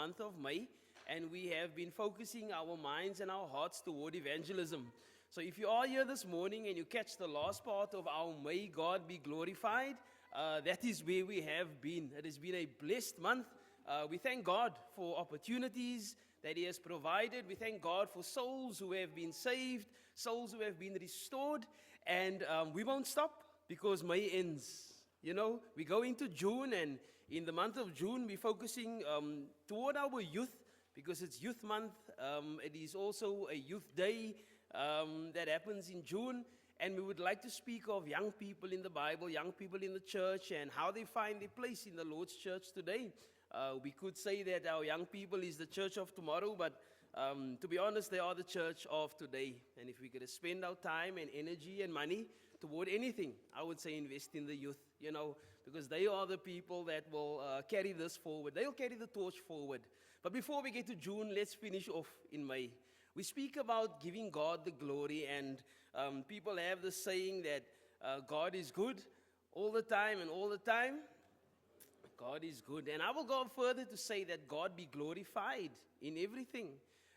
month of May, and we have been focusing our minds and our hearts toward evangelism. So if you are here this morning and you catch the last part of our May God be glorified, that is where we have been. It has been a blessed month. We thank God for opportunities that He has provided. We thank God for souls who have been saved, souls who have been restored, and we won't stop because May ends. You know, we go into June, and in the month of June, we're focusing toward our youth because it's Youth Month. It is also a Youth Day that happens in June, and we would like to speak of young people in the Bible, young people in the church, and how they find their place in the Lord's church today. We could say that our young people is the church of tomorrow, but to be honest, they are the church of today. And if we could spend our time and energy and money toward anything, I would say invest in the youth, you know, because they are the people that will carry this forward. They'll carry the torch forward. But before we get to June, let's finish off in May. We speak about giving God the glory, and people have the saying that God is good all the time, and all the time, God is good. And I will go further to say that God be glorified in everything.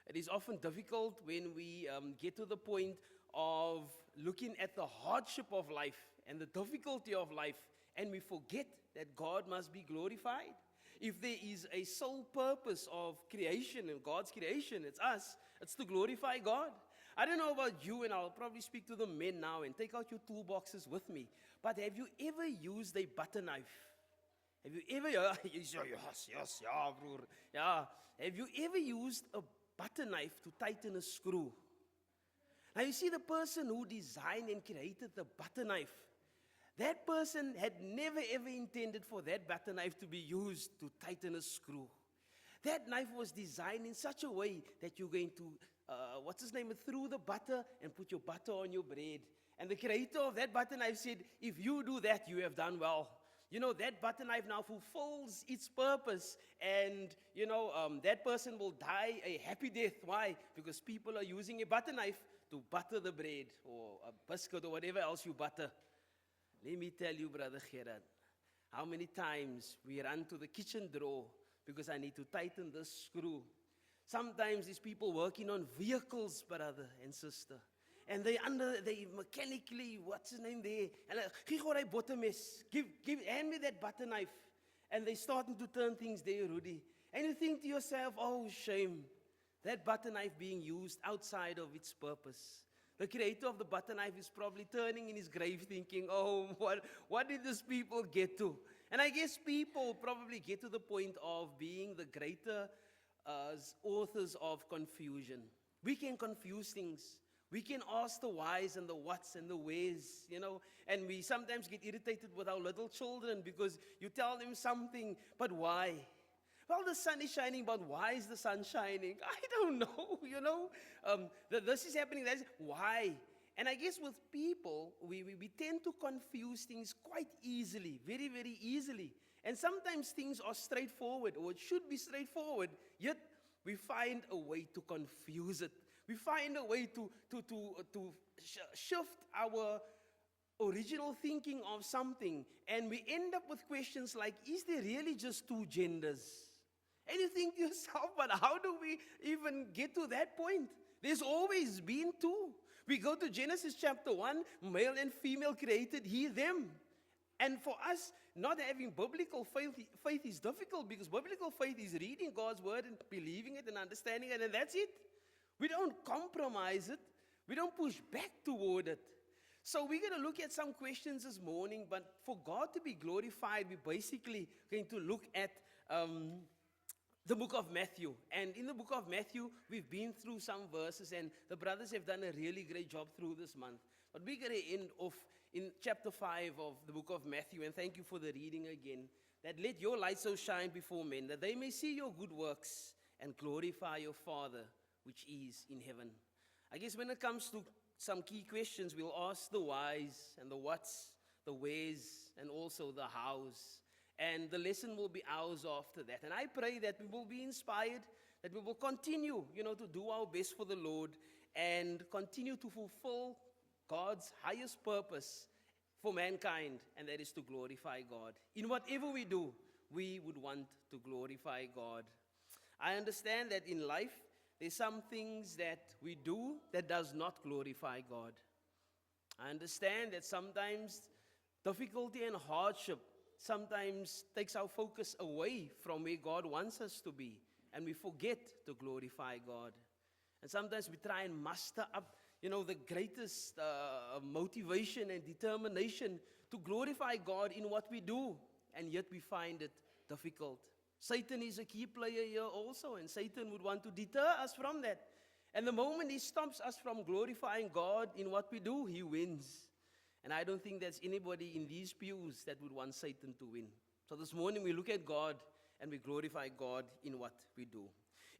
It is often difficult when we get to the point of looking at the hardship of life and the difficulty of life, and we forget that God must be glorified. If there is a sole purpose of creation and God's creation, it's us. It's to glorify God. I don't know about you, and I'll probably speak to the men now and take out your toolboxes with me. But have you ever used a butter knife? Have you ever, yes, bro. Yeah. Have you ever used a butter knife to tighten a screw? Now you see, the person who designed and created the butter knife, that person had never ever intended for that butter knife to be used to tighten a screw. That knife was designed in such a way that you're going to, through the butter and put your butter on your bread. And the creator of that butter knife said, if you do that, you have done well. You know, that butter knife now fulfills its purpose, and, you know, that person will die a happy death. Why? Because people are using a butter knife to butter the bread or a biscuit or whatever else you butter. Let me tell you, Brother Gerard, how many times we run to the kitchen drawer because I need to tighten this screw. Sometimes these people working on vehicles, brother and sister, and they mechanically, what's his name there? And hand me that butter knife. And they starting to turn things there, Rudy. And you think to yourself, oh, shame. That butter knife being used outside of its purpose. The creator of the butter knife is probably turning in his grave thinking, oh, what did these people get to? And I guess people probably get to the point of being the greater authors of confusion. We can confuse things. We can ask the whys and the whats and the wheres, you know, and we sometimes get irritated with our little children because you tell them something, but why? Well, the sun is shining, but why is the sun shining? I don't know, you know. This is happening, that's why. And I guess with people, we tend to confuse things quite easily, very, very easily. And sometimes things are straightforward, or it should be straightforward, yet we find a way to confuse it. We find a way to shift our original thinking of something, and we end up with questions like, is there really just two genders? And you think to yourself, but how do we even get to that point? There's always been two. We go to Genesis chapter 1, male and female created He, them. And for us, not having biblical faith is difficult, because biblical faith is reading God's word and believing it and understanding it, and that's it. We don't compromise it. We don't push back toward it. So we're going to look at some questions this morning, but for God to be glorified, we're basically going to look at the book of Matthew. And in the book of Matthew, we've been through some verses, and the brothers have done a really great job through this month. But we're going to end off in chapter 5 of the book of Matthew, and thank you for the reading again. That let your light so shine before men, that they may see your good works and glorify your Father which is in heaven. I guess when it comes to some key questions, we'll ask the whys and the whats, the wheres, and also the hows. And the lesson will be ours after that. And I pray that we will be inspired, that we will continue, to do our best for the Lord and continue to fulfill God's highest purpose for mankind, and that is to glorify God. In whatever we do, we would want to glorify God. I understand that in life, there's some things that we do that does not glorify God. I understand that sometimes difficulty and hardship sometimes takes our focus away from where God wants us to be, and we forget to glorify God. And sometimes we try and muster up, the greatest motivation and determination to glorify God in what we do, and yet we find it difficult. Satan is a key player here also, and Satan would want to deter us from that. And the moment he stops us from glorifying God in what we do, he wins. And I don't think there's anybody in these pews that would want Satan to win. So this morning we look at God and we glorify God in what we do.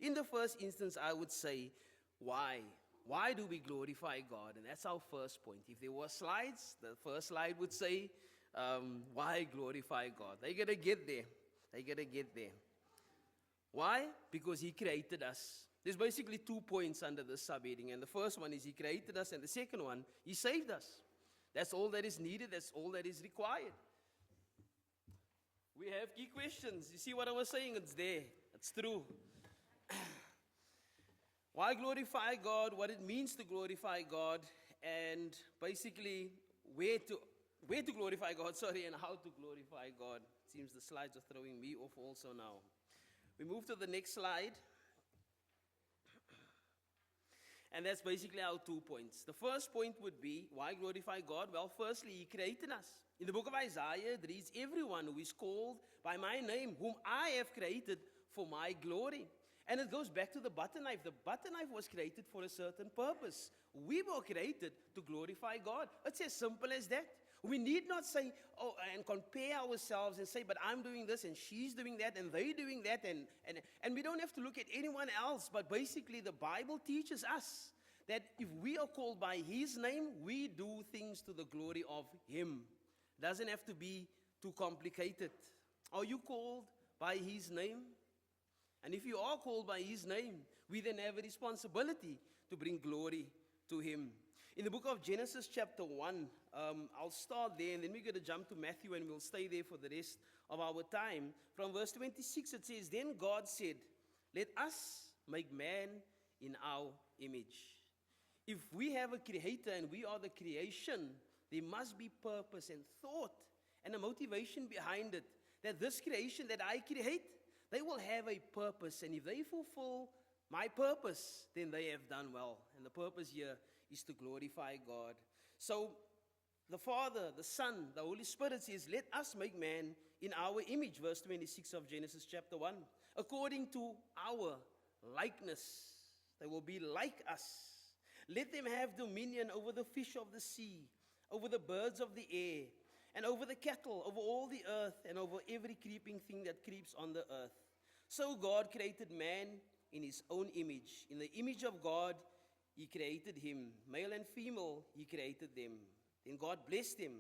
In the first instance, I would say, why? Why do we glorify God? And that's our first point. If there were slides, the first slide would say, why glorify God? They're going to get there. They're going to get there. Why? Because he created us. There's basically 2 points under this subheading. And the first one is he created us, and the second one, he saved us. That's all that is needed. That's all that is required. We have key questions. You see what I was saying? It's there. It's true. Why glorify God? What it means to glorify God, and basically where to glorify God, and how to glorify God. It seems the slides are throwing me off also now. We move to the next slide. And that's basically our 2 points. The first point would be, why glorify God? Well, firstly, he created us. In the book of Isaiah, it reads, everyone who is called by my name, whom I have created for my glory. And it goes back to the butter knife. The butter knife was created for a certain purpose. We were created to glorify God. It's as simple as that. We need not say, and compare ourselves and say, but I'm doing this and she's doing that and they're doing that. And we don't have to look at anyone else. But basically the Bible teaches us that if we are called by his name, we do things to the glory of him. Doesn't have to be too complicated. Are you called by his name? And if you are called by his name, we then have a responsibility to bring glory to him. In the book of Genesis chapter 1, I'll start there, and then we're going to jump to Matthew, and we'll stay there for the rest of our time. From verse 26, it says, then God said, let us make man in our image. If we have a creator and we are the creation, there must be purpose and thought and a motivation behind it. That this creation that I create, they will have a purpose. And if they fulfill my purpose, then they have done well. And the purpose here is to glorify God. So the Father, the Son, the Holy Spirit says, let us make man in our image. Verse 26 of Genesis chapter 1. According to our likeness. They will be like us. Let them have dominion over the fish of the sea, over the birds of the air, and over the cattle, over all the earth, and over every creeping thing that creeps on the earth. So God created man in his own image. In the image of God, he created him. Male and female, he created them. Then God blessed them.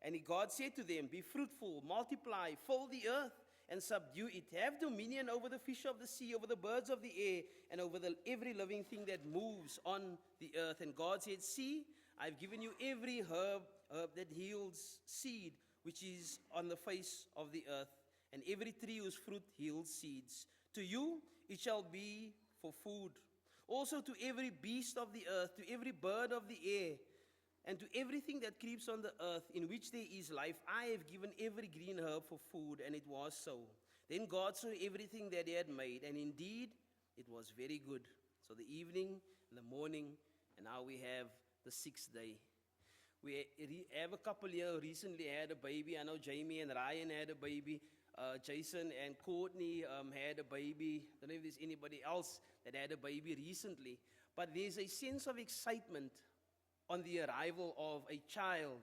And God said to them, be fruitful, multiply, fill the earth, and subdue it. Have dominion over the fish of the sea, over the birds of the air, and over every living thing that moves on the earth. And God said, see, I've given you every herb that yields seed, which is on the face of the earth, and every tree whose fruit yields seeds. To you it shall be for food. Also to every beast of the earth, to every bird of the air, and to everything that creeps on the earth, in which there is life, I have given every green herb for food. And it was so. Then God saw everything that he had made, and indeed it was very good. So the evening, the morning, and now we have the sixth day. We have a couple here recently had a baby. I know Jamie and Ryan had a baby. Jason and Courtney had a baby. I don't know if there's anybody else that had a baby recently. But there's a sense of excitement on the arrival of a child.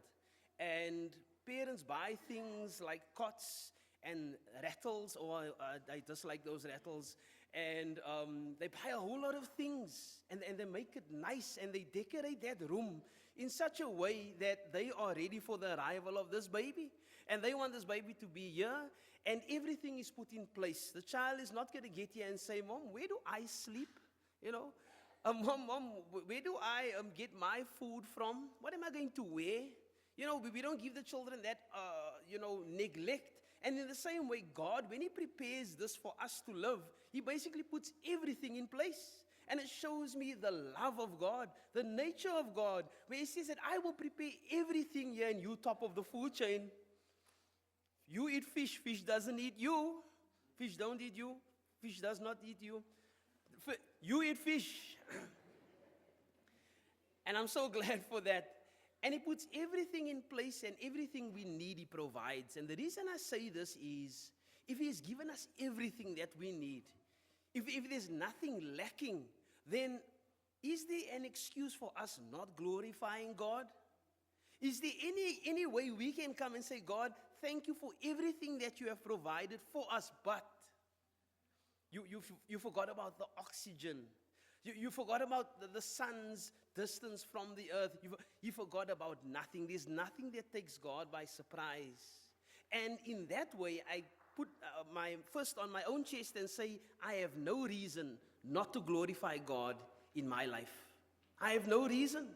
And parents buy things like cots and rattles, or I just like those rattles. And they buy a whole lot of things. And they make it nice, and they decorate that room in such a way that they are ready for the arrival of this baby. And they want this baby to be here, and everything is put in place. The child is not going to get here and say, Mom, where do I sleep? Mom, where do I get my food from? What am I going to wear? We don't give the children that, neglect And in the same way, God, when He prepares this for us to live, He basically puts everything in place. And it shows me the love of God, the nature of God, where He says that I will prepare everything here and you top of the food chain. You eat fish, fish doesn't eat you. Fish don't eat you. Fish does not eat you. You eat fish. And I'm so glad for that. And He puts everything in place, and everything we need He provides. And the reason I say this is, if He has given us everything that we need, if there's nothing lacking, then is there an excuse for us not glorifying God? Is there any way we can come and say, God, thank you for everything that you have provided for us, but you forgot about the oxygen. You forgot about the sun's distance from the earth. You forgot about nothing. There's nothing that takes God by surprise. And in that way, I put my fist on my own chest and say, I have no reason not to glorify God in my life. I have no reason.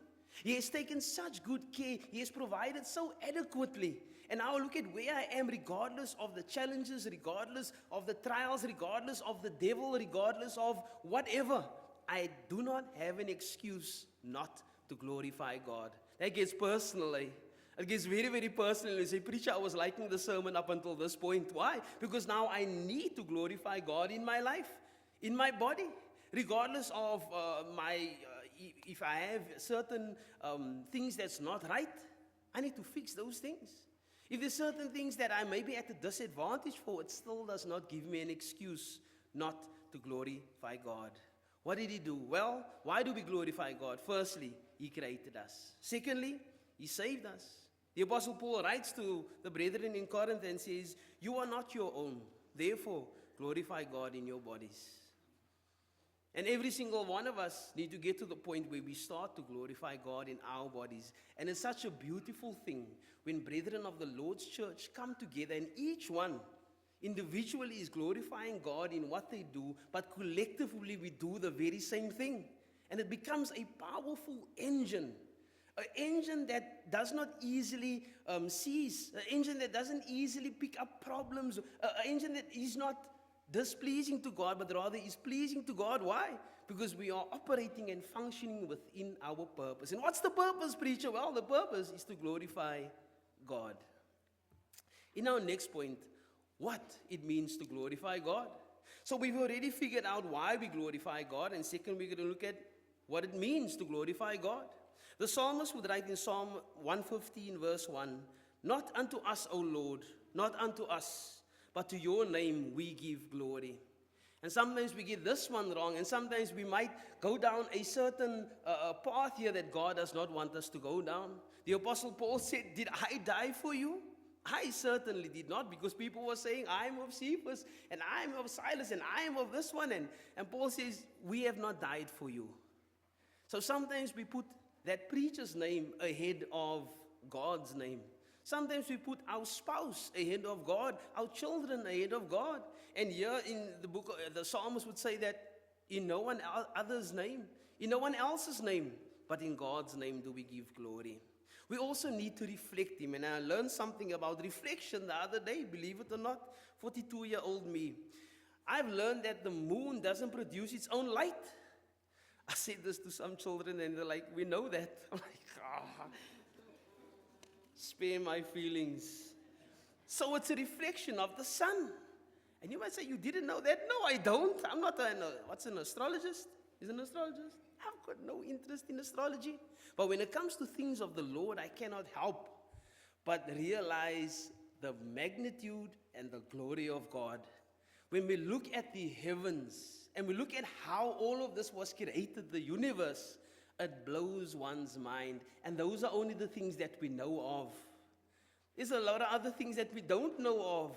He has taken such good care. He has provided so adequately. And now look at where I am, regardless of the challenges, regardless of the trials, regardless of the devil, regardless of whatever. I do not have an excuse not to glorify God. That gets personal, eh? It gets very, very personal. You say, preacher, I was liking the sermon up until this point. Why? Because now I need to glorify God in my life, in my body, regardless of if I have certain things that's not right, I need to fix those things. If there's certain things that I may be at a disadvantage for, it still does not give me an excuse not to glorify God. What did He do? Well, why do we glorify God? Firstly, He created us. Secondly, He saved us. The Apostle Paul writes to the brethren in Corinth and says, you are not your own. Therefore, glorify God in your bodies. And every single one of us need to get to the point where we start to glorify God in our bodies. And it's such a beautiful thing when brethren of the Lord's church come together and each one individually is glorifying God in what they do, but collectively we do the very same thing. And it becomes a powerful engine. An engine that does not easily cease. An engine that doesn't easily pick up problems. An engine that is not displeasing to God, but rather is pleasing to God. Why? Because we are operating and functioning within our purpose. And what's the purpose, preacher? Well, the purpose is to glorify God. In our next point, what it means to glorify God. So we've already figured out why we glorify God. And second, we're going to look at what it means to glorify God. The psalmist would write in Psalm 115 verse 1, not unto us, O Lord, not unto us, but to your name we give glory. And sometimes we get this one wrong, and sometimes we might go down a certain path here that God does not want us to go down. The Apostle Paul said, did I die for you? I certainly did not, because people were saying, I am of Cephas, and I am of Silas, and I am of this one. And Paul says, we have not died for you. So sometimes we put that preacher's name ahead of God's name. Sometimes we put our spouse ahead of God, our children ahead of God. And here in the book, the psalmist would say that in no one other's name, in no one else's name, but in God's name do we give glory. We also need to reflect Him. And I learned something about reflection the other day, believe it or not, 42-year-old me. I've learned that the moon doesn't produce its own light. I said this to some children and they're like, we know that. I'm like, spare my feelings. So it's a reflection of the sun. And you might say, you didn't know that? No, I don't. I'm not what's an astrologist? Is an astrologist? I've got no interest in astrology. But when it comes to things of the Lord, I cannot help but realize the magnitude and the glory of God. When we look at the heavens and we look at how all of this was created, the universe, it blows one's mind. And those are only the things that we know of. There's a lot of other things that we don't know of.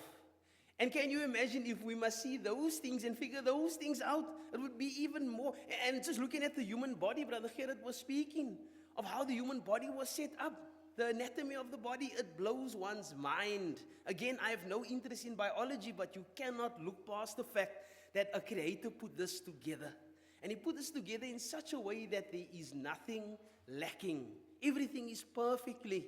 And can you imagine if we must see those things and figure those things out? It would be even more. And just looking at the human body, Brother Gerard was speaking of how the human body was set up. The anatomy of the body, it blows one's mind. Again, I have no interest in biology, but you cannot look past the fact that a creator put this together. And He put this together in such a way that there is nothing lacking. Everything is perfectly,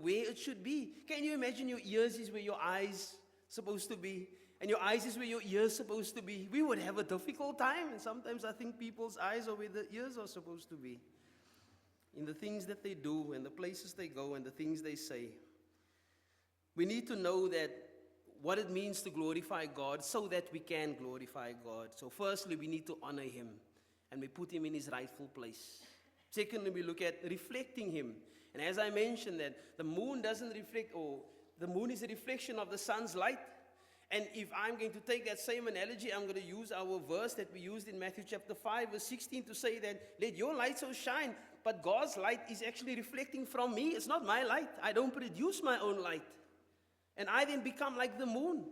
where it should be. Can you imagine your ears is where your eyes supposed to be, and your eyes is where your ears supposed to be, we would have a difficult time. And sometimes I think people's eyes are where the ears are supposed to be, in the things that they do and the places they go and the things they say. We need to know that what it means to glorify God so that we can glorify God. So firstly, we need to honor Him and we put Him in His rightful place. Secondly, we look at reflecting Him. And as I mentioned, that the moon doesn't reflect, or the moon is a reflection of the sun's light. And if I'm going to take that same analogy, I'm going to use our verse that we used in Matthew chapter 5, verse 16 to say that, let your light so shine, but God's light is actually reflecting from me. It's not my light. I don't produce my own light. And I then become like the moon.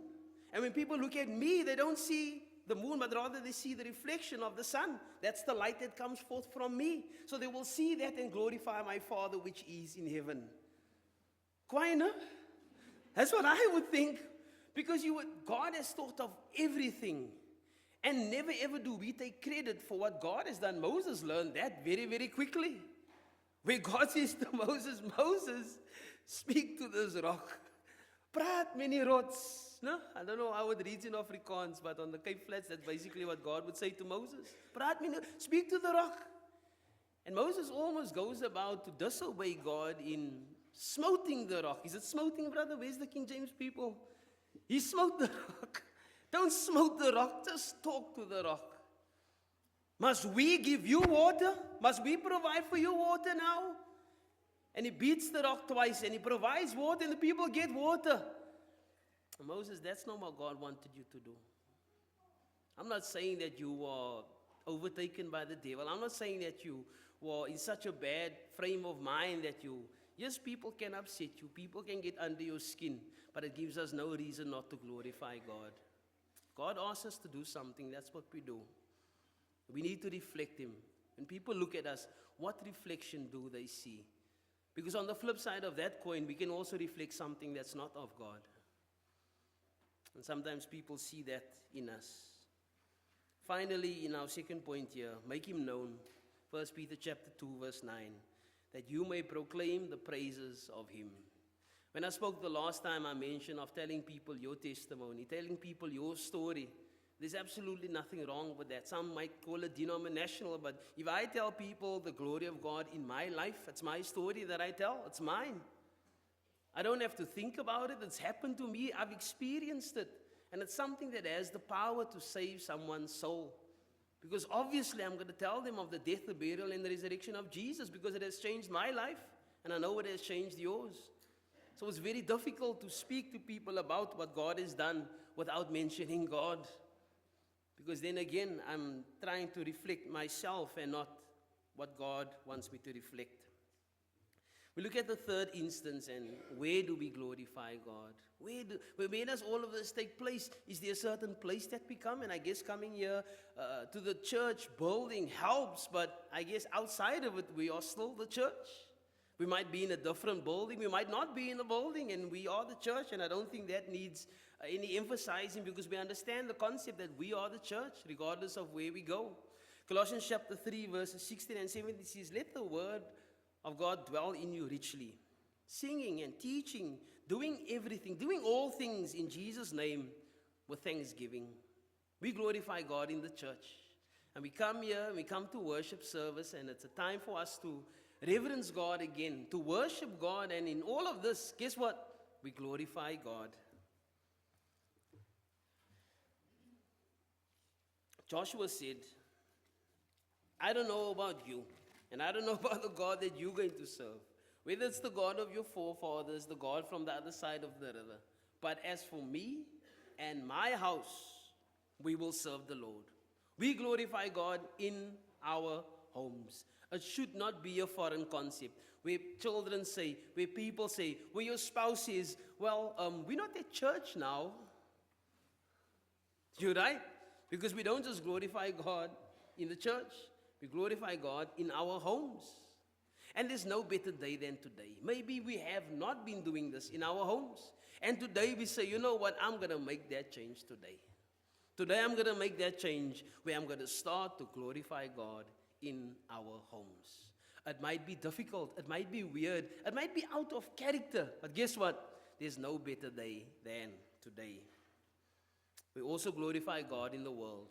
And when people look at me, they don't see the moon, but rather they see the reflection of the sun. That's the light that comes forth from me. So they will see that and glorify my Father which is in heaven. Quite, that's what I would think. Because God has thought of everything. And never ever do we take credit for what God has done. Moses learned that very, very quickly. Where God says to Moses, Moses, speak to this rock. Praat met die rots. No? I don't know how it reads in Afrikaans, but on the Cape Flats, that's basically what God would say to Moses. Praat met die, speak to the rock. And Moses almost goes about to disobey God in smoting the rock. Is it smoting, brother? Where's the King James people? He smote the rock. Don't smote the rock, just talk to the rock. Must we give you water? Must we provide for you water now? And he beats the rock twice and he provides water and the people get water. And Moses, that's not what God wanted you to do. I'm not saying that you were overtaken by the devil. I'm not saying that you were in such a bad frame of mind that yes, people can upset you. People can get under your skin. But it gives us no reason not to glorify God. God asks us to do something. That's what we do. We need to reflect Him. When people look at us, what reflection do they see? Because on the flip side of that coin, we can also reflect something that's not of God. And sometimes people see that in us. Finally, in our second point here, make Him known. 1 Peter chapter 2, verse 9. That you may proclaim the praises of Him. When I spoke the last time, I mentioned of telling people your testimony, telling people your story. There's absolutely nothing wrong with that. Some might call it denominational, but if I tell people the glory of God in my life, it's my story that I tell. It's mine. I don't have to think about it. It's happened to me. I've experienced it. And it's something that has the power to save someone's soul. Because obviously I'm going to tell them of the death, the burial, and the resurrection of Jesus because it has changed my life. And I know it has changed yours. So it's very difficult to speak to people about what God has done without mentioning God. Because then again, I'm trying to reflect myself and not what God wants me to reflect. We look at the third instance, and where do we glorify God? Where does all of this take place? Is there a certain place that we come? And I guess coming here to the church building helps, but I guess outside of it, we are still the church. We might be in a different building. We might not be in a building, and we are the church. And I don't think that needs any emphasizing because we understand the concept that we are the church, regardless of where we go. Colossians chapter 3, verses 16 and 17 says, let the word of God dwell in you richly, singing and teaching, doing everything, doing all things in Jesus' name with thanksgiving. We glorify God in the church. And we come here, we come to worship service, and it's a time for us to reverence God again, to worship God, and in all of this, guess what? We glorify God. Joshua said, I don't know about you, and I don't know about the God that you're going to serve. Whether it's the God of your forefathers, the God from the other side of the river. But as for me and my house, we will serve the Lord. We glorify God in our homes. It should not be a foreign concept where children say, where people say, where your spouse says, well, we're not at church now. You're right. Because we don't just glorify God in the church. We glorify God in our homes. And there's no better day than today. Maybe we have not been doing this in our homes. And today we say, you know what, I'm going to make that change today. Today I'm going to make that change where I'm going to start to glorify God in our homes. It might be difficult. It might be weird. It might be out of character. But guess what? There's no better day than today. we also glorify God in the world.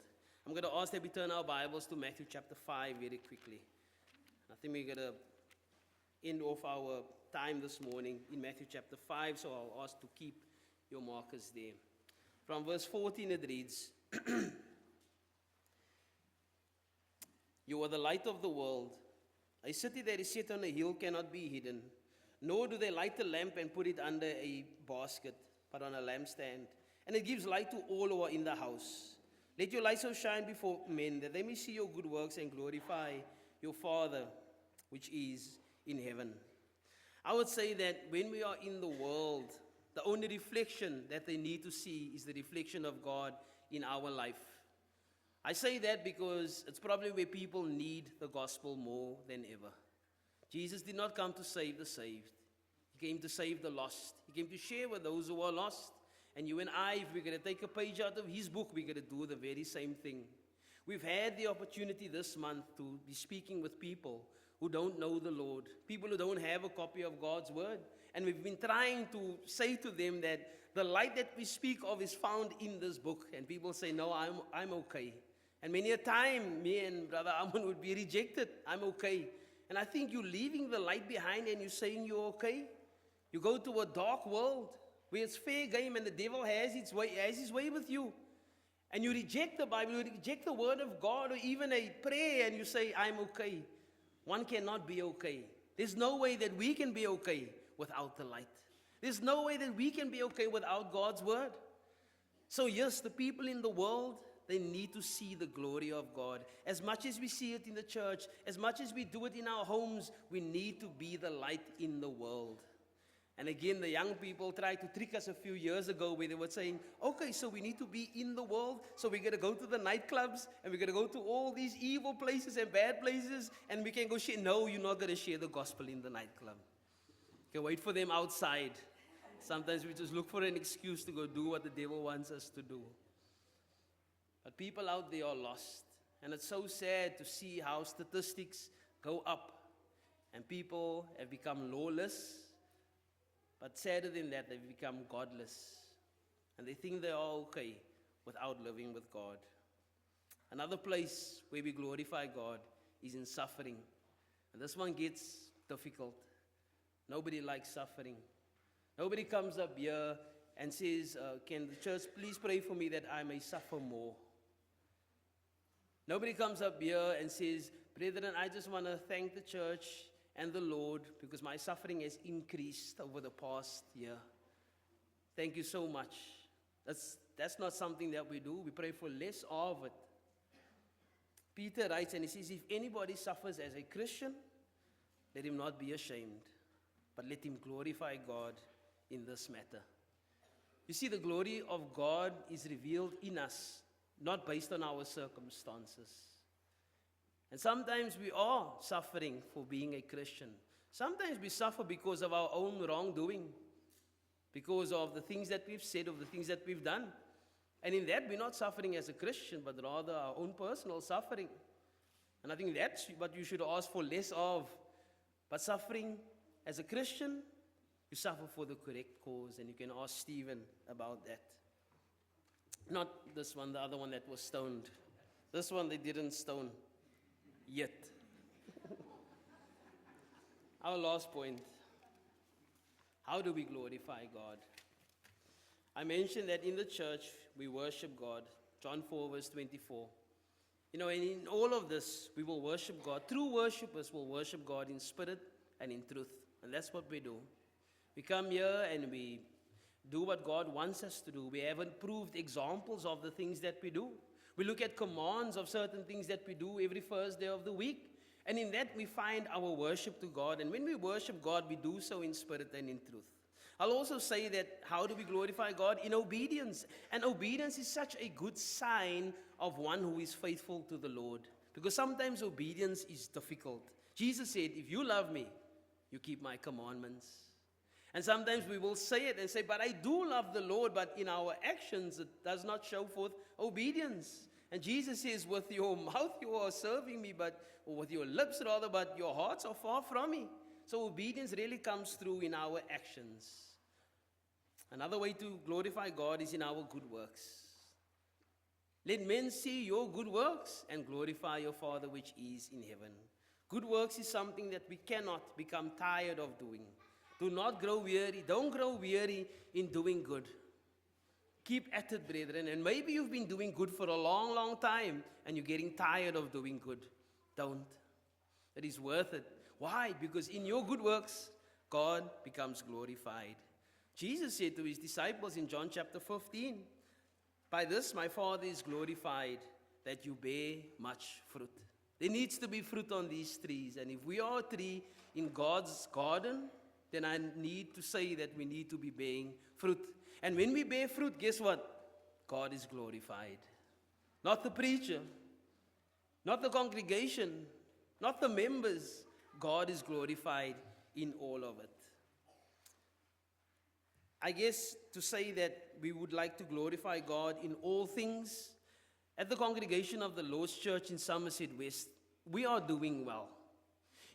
I'm going to ask that we turn our Bibles to Matthew chapter 5 very quickly. I think we're going to end off our time this morning in Matthew chapter 5, so I'll ask to keep your markers there. From verse 14 it reads, You are the light of the world. A city that is set on a hill cannot be hidden, nor do they light a lamp and put it under a basket, but on a lampstand, and it gives light to all who are in the house. Let your light so shine before men that they may see your good works and glorify your Father which is in heaven. I would say that when we are in the world, the only reflection that they need to see is the reflection of God in our life. I say that because it's probably where people need the gospel more than ever. Jesus did not come to save the saved. He came to save the lost. He came to share with those who are lost. And you and I, if we're going to take a page out of his book, we're going to do the very same thing. We've had the opportunity this month to be speaking with people who don't know the Lord, people who don't have a copy of God's word. And we've been trying to say to them that the light that we speak of is found in this book. And people say, no, I'm okay. And many a time, me and Brother Amun would be rejected. I'm okay. And I think you're leaving the light behind and you're saying you're okay. You go to a dark world where it's fair game and the devil has his way with you. And you reject the Bible, you reject the word of God or even a prayer and you say, I'm okay. One cannot be okay. There's no way that we can be okay without the light. There's no way that we can be okay without God's word. So yes, the people in the world, they need to see the glory of God. As much as we see it in the church, as much as we do it in our homes, we need to be the light in the world. And again, the young people tried to trick us a few years ago where they were saying, okay, so we need to be in the world, so we're going to go to the nightclubs, and we're going to go to all these evil places and bad places, and we can go share. No, you're not going to share the gospel in the nightclub. You can wait for them outside. Sometimes we just look for an excuse to go do what the devil wants us to do. But people out there are lost. And it's so sad to see how statistics go up. And people have become lawless. But sadder than that, they've become godless. And they think they are okay without living with God. Another place where we glorify God is in suffering. And this one gets difficult. Nobody likes suffering. Nobody comes up here and says, can the church please pray for me that I may suffer more? Nobody comes up here and says, brethren, I just want to thank the church and the Lord because my suffering has increased over the past year. Thank you so much. That's not something that we do. We pray for less of it. Peter writes and he says, if anybody suffers as a Christian, let him not be ashamed, but let him glorify God in this matter. You see, the glory of God is revealed in us, not based on our circumstances. And sometimes we are suffering for being a Christian. Sometimes we suffer because of our own wrongdoing, because of the things that we've said, of the things that we've done. And in that, we're not suffering as a Christian, but rather our own personal suffering. And I think that's what you should ask for less of. But suffering as a Christian, you suffer for the correct cause, and you can ask Stephen about that. Not this one, the other one that was stoned. This one they didn't stone yet. Our last point. How do we glorify God? I mentioned that in the church we worship God. John 4 verse 24. And in all of this we will worship God. True worshipers will worship God in spirit and in truth. And that's what we do. We come here and we do what God wants us to do. We have approved examples of the things that we do. We look at commands of certain things that we do every first day of the week. And in that we find our worship to God. And when we worship God, we do so in spirit and in truth. I'll also say that how do we glorify God? In obedience. And obedience is such a good sign of one who is faithful to the Lord. Because sometimes obedience is difficult. Jesus said, if you love me, you keep my commandments. And sometimes we will say it and say, but I do love the Lord, but in our actions it does not show forth obedience. And Jesus says, with your mouth you are serving me, or with your lips rather, but your hearts are far from me. So obedience really comes through in our actions. Another way to glorify God is in our good works. Let men see your good works and glorify your Father which is in heaven. Good works is something that we cannot become tired of doing. Do not grow weary. Don't grow weary in doing good. Keep at it, brethren. And maybe you've been doing good for a long, long time and you're getting tired of doing good. Don't. It is worth it. Why? Because in your good works, God becomes glorified. Jesus said to his disciples in John chapter 15, by this my Father is glorified, that you bear much fruit. There needs to be fruit on these trees. And if we are a tree in God's garden, then I need to say that we need to be bearing fruit. And when we bear fruit, guess what? God is glorified. Not the preacher, not the congregation, not the members. God is glorified in all of it. I guess to say that we would like to glorify God in all things, at the congregation of the Lord's Church in Somerset West, we are doing well.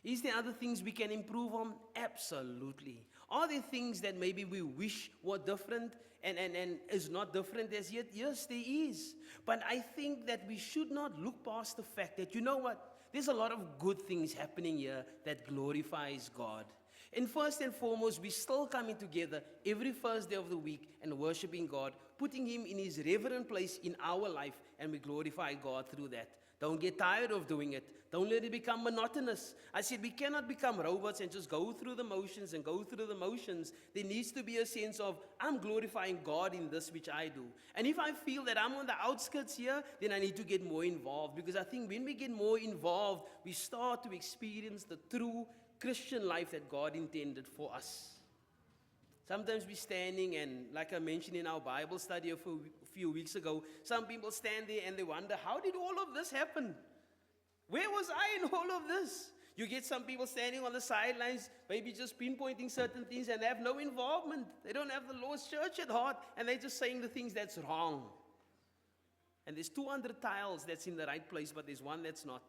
Is there other things we can improve on? Absolutely. Are there things that maybe we wish were different and is not different as yet? Yes, there is. But I think that we should not look past the fact that, you know what? There's a lot of good things happening here that glorifies God. And first and foremost, we're still coming together every first day of the week and worshiping God, putting Him in His reverent place in our life, and we glorify God through that. Don't get tired of doing it. Don't let it become monotonous. I said we cannot become robots and just go through the motions and go through the motions. There needs to be a sense of, I'm glorifying God in this which I do. And if I feel that I'm on the outskirts here, then I need to get more involved. Because I think when we get more involved, we start to experience the true Christian life that God intended for us. Sometimes we're standing, and like I mentioned in our Bible study a few weeks ago, some people stand there and they wonder, how did all of this happen? Where was I in all of this? You get some people standing on the sidelines, maybe just pinpointing certain things, and they have no involvement. They don't have the Lord's church at heart, and they're just saying the things that's wrong. And there's 200 tiles that's in the right place, but there's one that's not.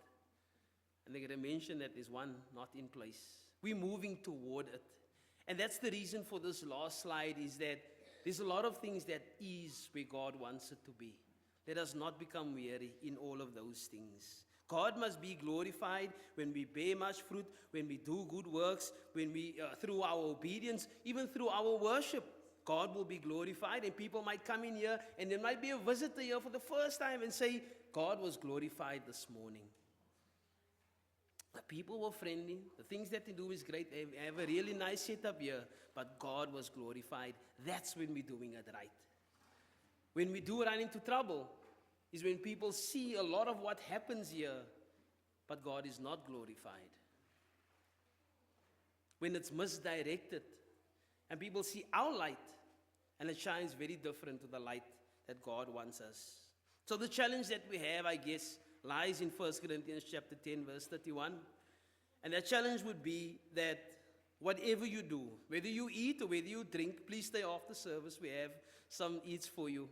And they're going to mention that there's one not in place. We're moving toward it. And that's the reason for this last slide, is that there's a lot of things that is where God wants it to be. Let us not become weary in all of those things. God must be glorified when we bear much fruit, when we do good works, when we, through our obedience, even through our worship, God will be glorified. And people might come in here, and there might be a visitor here for the first time and say, God was glorified this morning. The people were friendly. The things that they do is great. They have a really nice setup here. But God was glorified. That's when we're doing it right. When we do run into trouble is when people see a lot of what happens here, but God is not glorified. When it's misdirected and people see our light and it shines very different to the light that God wants us. So the challenge that we have, I guess, lies in 1 Corinthians chapter 10, verse 31. And that challenge would be that whatever you do, whether you eat or whether you drink, please stay after service. We have some eats for you.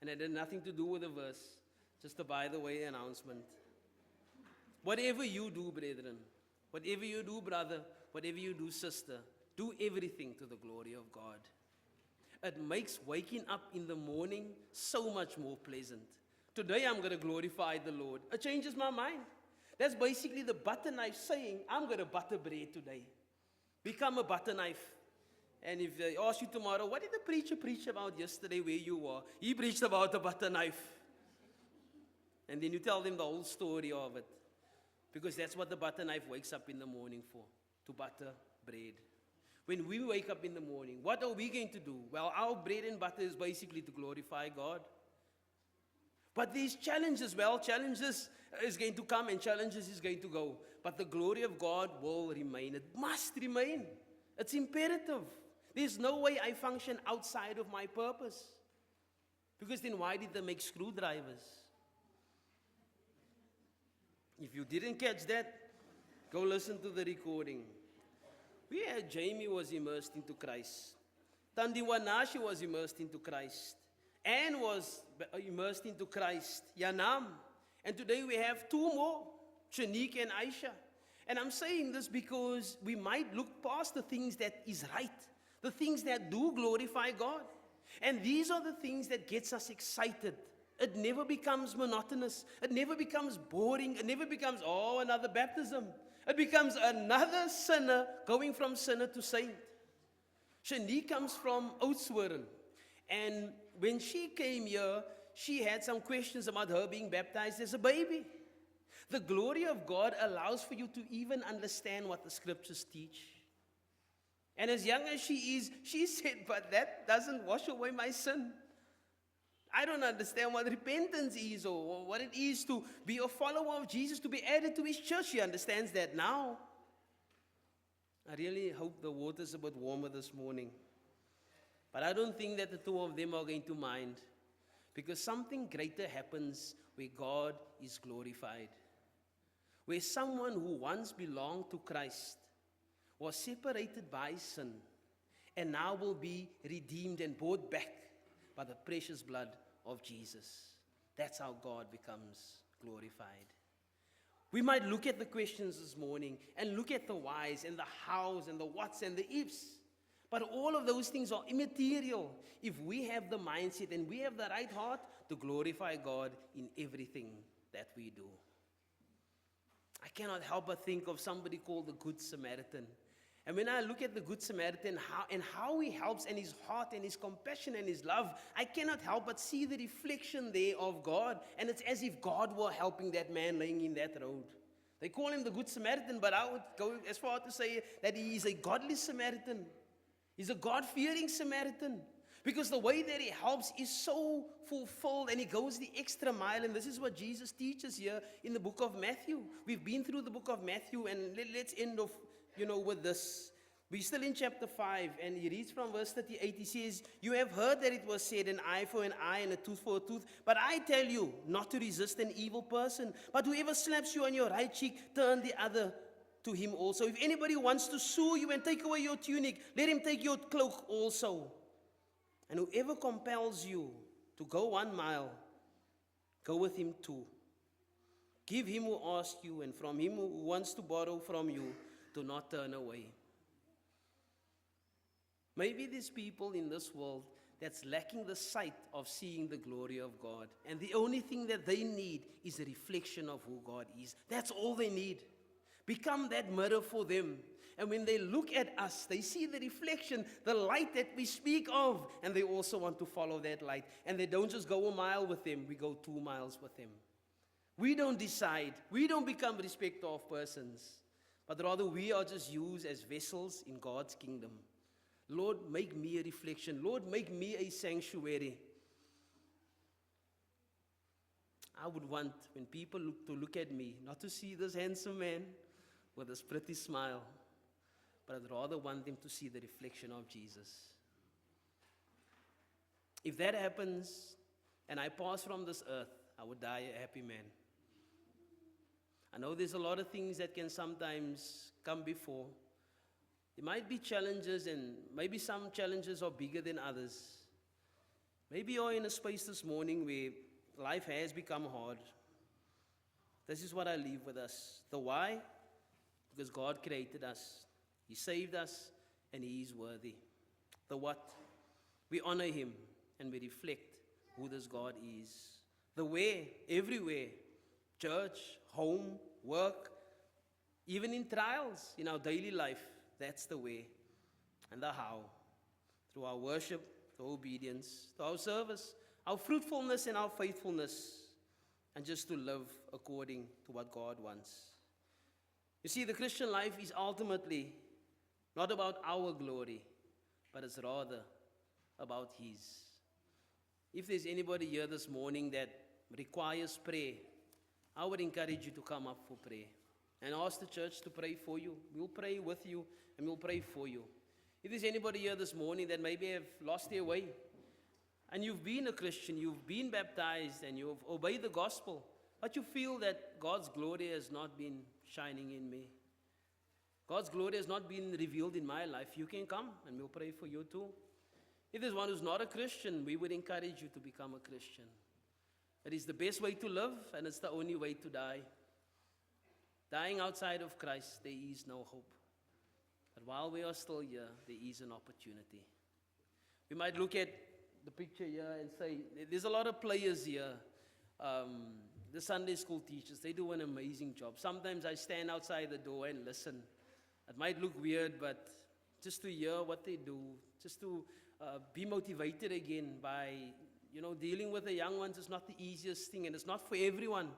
And it had nothing to do with the verse, just a by the way announcement. Whatever you do, brethren, whatever you do, brother, whatever you do, sister, do everything to the glory of God. It makes waking up in the morning so much more pleasant. Today I'm going to glorify the Lord. It changes my mind. That's basically the butter knife saying, I'm going to butter bread today. Become a butter knife. And if they ask you tomorrow, what did the preacher preach about yesterday where you were? He preached about a butter knife. And then you tell them the whole story of it. Because that's what the butter knife wakes up in the morning for, to butter bread. When we wake up in the morning, what are we going to do? Well, our bread and butter is basically to glorify God. But these challenges, challenges is going to come and challenges is going to go. But the glory of God will remain. It must remain. It's imperative. There's no way I function outside of my purpose. Because then why did they make screwdrivers? If you didn't catch that, go listen to the recording. We had Jamie was immersed into Christ. Tandiwanashi was immersed into Christ. Anne was immersed into Christ. Yanam. And today we have two more, Shanique and Aisha. And I'm saying this because we might look past the things that is right, the things that do glorify God. And these are the things that gets us excited It never becomes monotonous. It never becomes boring. It never becomes, oh, another baptism. It becomes another sinner going from sinner to saint. Shani comes from Oudtshoorn. And when she came here, she had some questions about her being baptized as a baby. The glory of God allows for you to even understand what the scriptures teach. And as young as she is, she said, but that doesn't wash away my sin. I don't understand what repentance is or what it is to be a follower of Jesus, to be added to his church. She understands that now. I really hope the water's a bit warmer this morning. But I don't think that the two of them are going to mind, because something greater happens where God is glorified. Where someone who once belonged to Christ was separated by sin and now will be redeemed and bought back by the precious blood of Jesus. That's how God becomes glorified. We might look at the questions this morning and look at the whys and the hows and the whats and the ifs. But all of those things are immaterial if we have the mindset and we have the right heart to glorify God in everything that we do. I cannot help but think of somebody called the Good Samaritan. And when I look at the Good Samaritan how he helps, and his heart and his compassion and his love, I cannot help but see the reflection there of God. And it's as if God were helping that man laying in that road. They call him the Good Samaritan, but I would go as far to say that he is a godly Samaritan. He's a God-fearing Samaritan. Because the way that he helps is so fulfilled, and he goes the extra mile. And this is what Jesus teaches here in the book of Matthew. We've been through the book of Matthew, and let's end off with this. We're still in chapter 5, and he reads from verse 38. He says, you have heard that it was said, an eye for an eye and a tooth for a tooth. But I tell you not to resist an evil person. But whoever slaps you on your right cheek, turn the other to him also. If anybody wants to sue you and take away your tunic, let him take your cloak also. And whoever compels you to go 1 mile, go with him 2. Give him who asks you, and from him who wants to borrow from you, do not turn away. Maybe there's people in this world that's lacking the sight of seeing the glory of God. And the only thing that they need is a reflection of who God is. That's all they need. Become that mirror for them. And when they look at us, they see the reflection, the light that we speak of. And they also want to follow that light. And they don't just go 1 mile with them, we go 2 miles with them. We don't decide. We don't become respecter of persons. But rather we are just used as vessels in God's kingdom. Lord, make me a reflection. Lord, make me a sanctuary. I would want, when people look at me, not to see this handsome man with this pretty smile, but I'd rather want them to see the reflection of Jesus. If that happens, and I pass from this earth, I would die a happy man. I know there's a lot of things that can sometimes come before. There might be challenges, and maybe some challenges are bigger than others. Maybe you're in a space this morning where life has become hard. This is what I leave with us. The why? Because God created us. He saved us, and He is worthy. The what? We honor Him, and we reflect who this God is. The where? Everywhere. Church, home, work, even in trials in our daily life. That's the way. And the how. Through our worship, through obedience, through our service, our fruitfulness and our faithfulness, and just to live according to what God wants. You see, the Christian life is ultimately not about our glory, but it's rather about His. If there's anybody here this morning that requires prayer, I would encourage you to come up for prayer and ask the church to pray for you. We'll pray with you and we'll pray for you. If there's anybody here this morning that maybe have lost their way, and you've been a Christian, you've been baptized, and you've obeyed the gospel, but you feel that God's glory has not been shining in me, God's glory has not been revealed in my life, you can come and we'll pray for you too. If there's one who's not a Christian, we would encourage you to become a Christian. It is the best way to live, and it's the only way to die. Dying outside of Christ, there is no hope. But while we are still here, there is an opportunity. We might look at the picture here and say, there's a lot of players here. The Sunday school teachers, they do an amazing job. Sometimes I stand outside the door and listen. It might look weird, but just to hear what they do, just to be motivated again by, dealing with the young ones is not the easiest thing, and it's not for everyone.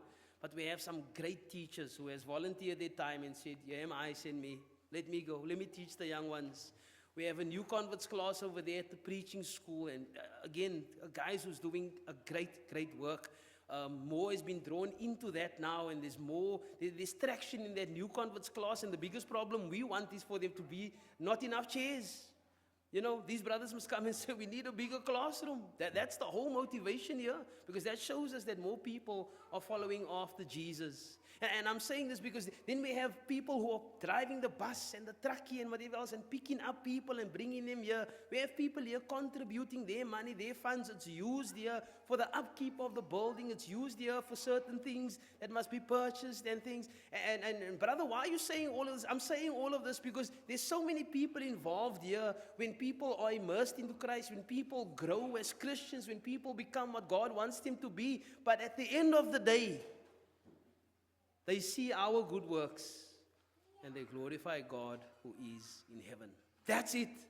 But we have some great teachers who has volunteered their time and said, "Here am I, send me. Let me go. Let me teach the young ones." We have a new converts class over there at the preaching school, and again, guys who's doing a great work. More has been drawn into that now, and there's traction in that new converts class, and the biggest problem we want is for them to be not enough chairs. These brothers must come and say, we need a bigger classroom. That's the whole motivation here, because that shows us that more people are following after Jesus. And I'm saying this because then we have people who are driving the bus and the truckie and whatever else and picking up people and bringing them here. We have people here contributing their money, their funds. It's used here for the upkeep of the building. It's used here for certain things that must be purchased and things. And brother, why are you saying all of this? I'm saying all of this because there's so many people involved here. When people are immersed into Christ, when people grow as Christians, when people become what God wants them to be. But at the end of the day, they see our good works and they glorify God who is in heaven. That's it.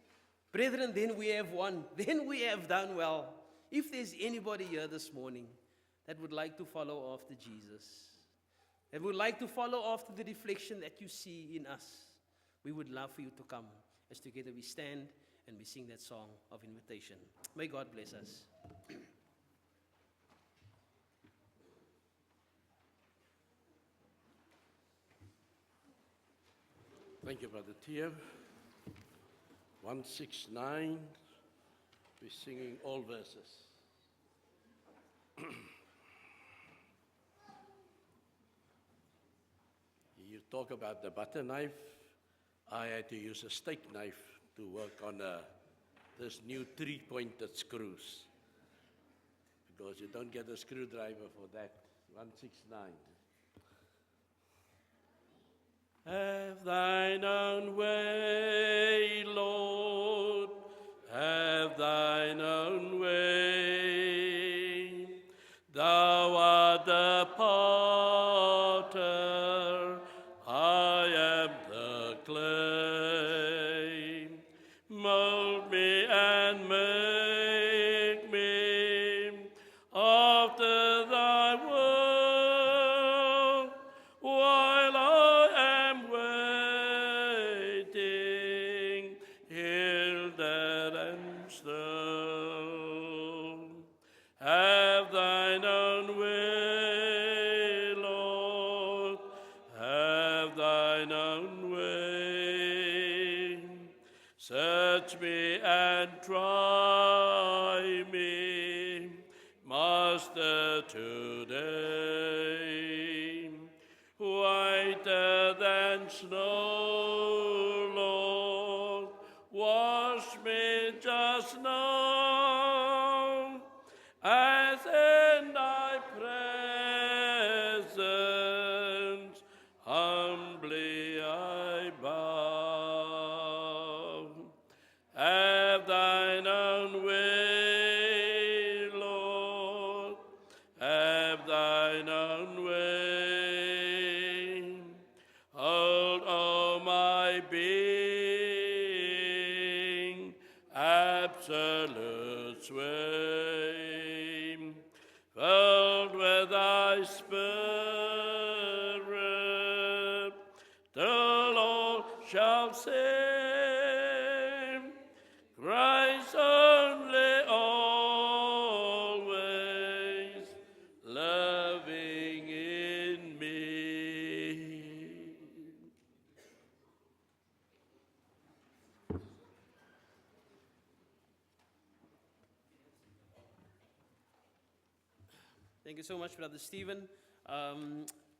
Brethren, then we have won. Then we have done well. If there's anybody here this morning that would like to follow after Jesus, that would like to follow after the reflection that you see in us, we would love for you to come as together we stand and we sing that song of invitation. May God bless us. Thank you, Brother Tier. 169, we're singing all verses. You talk about the butter knife. I had to use a steak knife to work on this new 3-pointed screws, because you don't get a screwdriver for that. 169. Have thine own way, Lord, have thine own way. Thou art the potter, I am the clay. Mold me and make me after thy will, while I am waiting, hildered and still. Have thine own way, Lord, have thine own way. Search me and try me, Master, today. Whiter than snow, Lord, wash me just now, as in thy presence humbly I bow. Have thine own way, Lord, have thine own way. Hold, O my being, absolute sway, filled with thy spirit, the Lord shall sing, Christ only always loving in me. Thank you so much, Brother Stephen.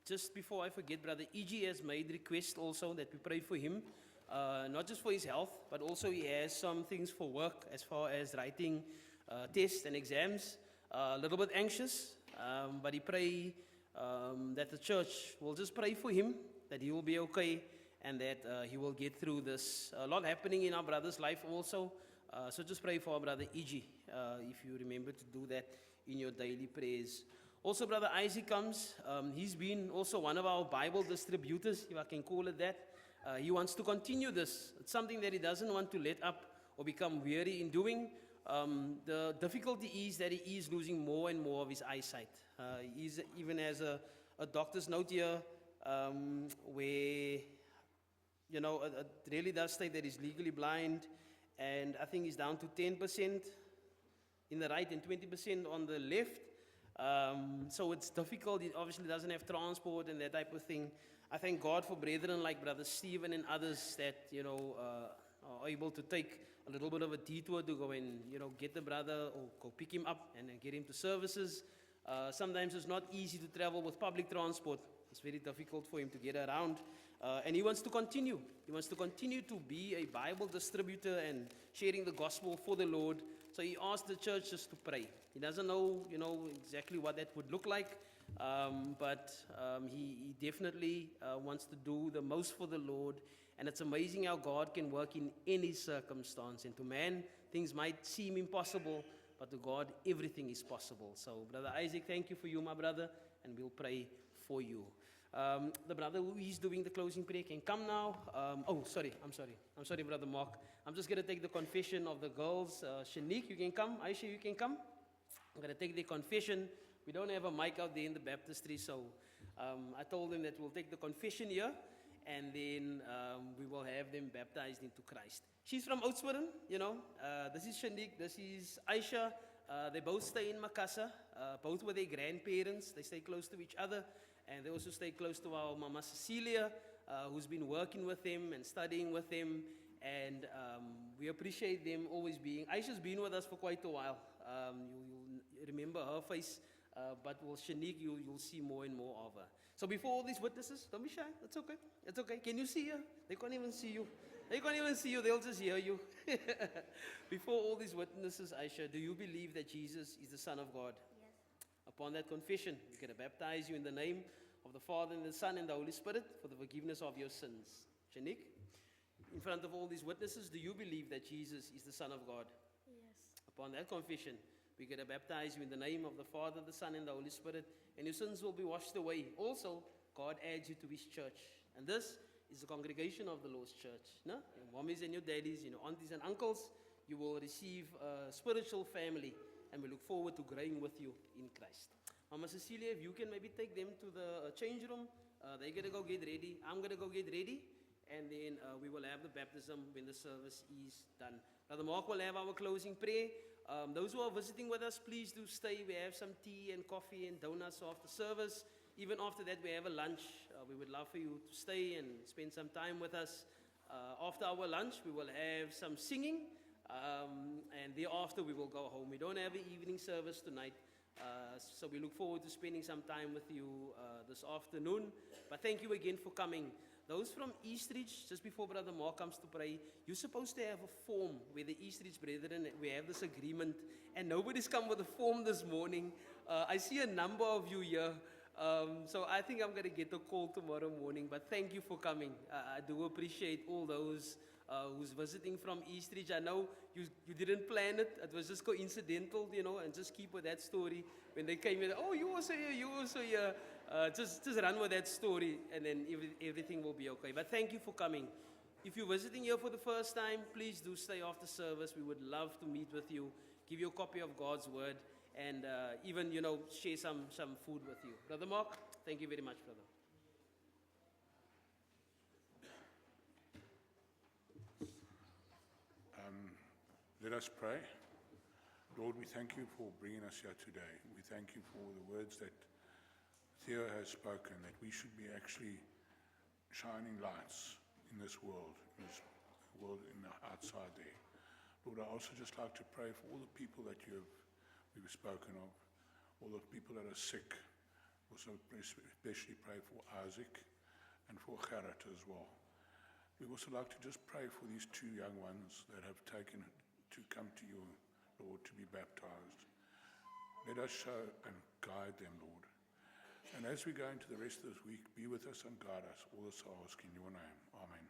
Just before I forget, Brother E.G. has made request also that we pray for him, not just for his health, but also he has some things for work as far as writing tests and exams. A little bit anxious, but he pray that the church will just pray for him, that he will be okay, and that he will get through this. A lot happening in our brother's life also, so just pray for our Brother E.G. If you remember to do that in your daily prayers. Also, Brother Isaac comes. He's been also one of our Bible distributors, if I can call it that. He wants to continue this. It's something that he doesn't want to let up or become weary in doing. The difficulty is that he is losing more and more of his eyesight. He even has a doctor's note here where, you know, it really does state that he's legally blind, and I think he's down to 10% in the right and 20% on the left. So it's difficult. He obviously doesn't have transport and that type of thing. I thank God for brethren like Brother Stephen and others that, you know, are able to take a little bit of a detour to go and, you know, get the brother or go pick him up and then get him to services. Sometimes it's not easy to travel with public transport. It's very difficult for him to get around. And he wants to continue. He wants to continue to be a Bible distributor and sharing the gospel for the Lord. So he asked the church just to pray. He doesn't know, you know, exactly what that would look like, but he definitely wants to do the most for the Lord. And it's amazing how God can work in any circumstance. And to man, things might seem impossible, but to God, everything is possible. So, Brother Isaac, thank you for you, my brother, and we'll pray for you. The brother who is doing the closing prayer can come now. I'm sorry, Brother Mark. I'm just going to take the confession of the girls. Shanique, you can come. Aisha, you can come. I'm going to take the confession. We don't have a mic out there in the baptistry, so I told them that we'll take the confession here, and then we will have them baptized into Christ. She's from Oudtshoorn, you know. This is Shanique. This is Aisha. They both stay in Makassar. Both with their grandparents. They stay close to each other. And they also stay close to our Mama Cecilia, who's been working with them and studying with them. And we appreciate them always being. Aisha's been with us for quite a while. You'll remember her face. But with Shanique, you'll see more and more of her. So before all these witnesses, don't be shy. It's okay. It's okay. Can you see her? They can't even see you. They can't even see you. They'll just hear you. Before all these witnesses, Aisha, do you believe that Jesus is the Son of God? Upon that confession, we're going to baptize you in the name of the Father and the Son and the Holy Spirit for the forgiveness of your sins. Shanique, in front of all these witnesses, do you believe that Jesus is the Son of God? Yes. Upon that confession, we're going to baptize you in the name of the Father, the Son, and the Holy Spirit, and your sins will be washed away. Also, God adds you to His church. And this is the congregation of the Lord's church. No? Your mommies and your daddies, your aunties and uncles, you will receive a spiritual family. And we look forward to growing with you in Christ. Mama Cecilia, if you can maybe take them to the change room. They're going to go get ready. I'm going to go get ready. And then we will have the baptism when the service is done. Brother Mark will have our closing prayer. Those who are visiting with us, please do stay. We have some tea and coffee and donuts after service. Even after that, we have a lunch. We would love for you to stay and spend some time with us. After our lunch, we will have some singing. And thereafter we will go home. We don't have an evening service tonight, so we look forward to spending some time with you this afternoon. But thank you again for coming. Those from Eastridge, just before Brother Mark comes to pray, you're supposed to have a form where the Eastridge brethren, we have this agreement, and nobody's come with a form this morning. I see a number of you here. So I think I'm going to get a call tomorrow morning, but thank you for coming. I do appreciate all those who's visiting from Eastridge. I know you didn't plan it. It was just coincidental, you know, and just keep with that story. When they came in, oh, you also here, you also here. Just run with that story, and then everything will be okay. But thank you for coming. If you're visiting here for the first time, please do stay after service. We would love to meet with you, give you a copy of God's Word, and even, you know, share some food with you. Brother Mark, thank you very much, brother. Let us pray. Lord, we thank you for bringing us here today. We thank you for the words that Theo has spoken, that we should be actually shining lights in this world in the outside there. Lord, I also just like to pray for all the people that we've spoken of, all the people that are sick. Also especially pray for Isaac and for Gerrit as well. We also like to just pray for these two young ones that have taken to come to you, Lord, to be baptized. Let us show and guide them, Lord. And as we go into the rest of this week, be with us and guide us. All this I ask in your name. Amen.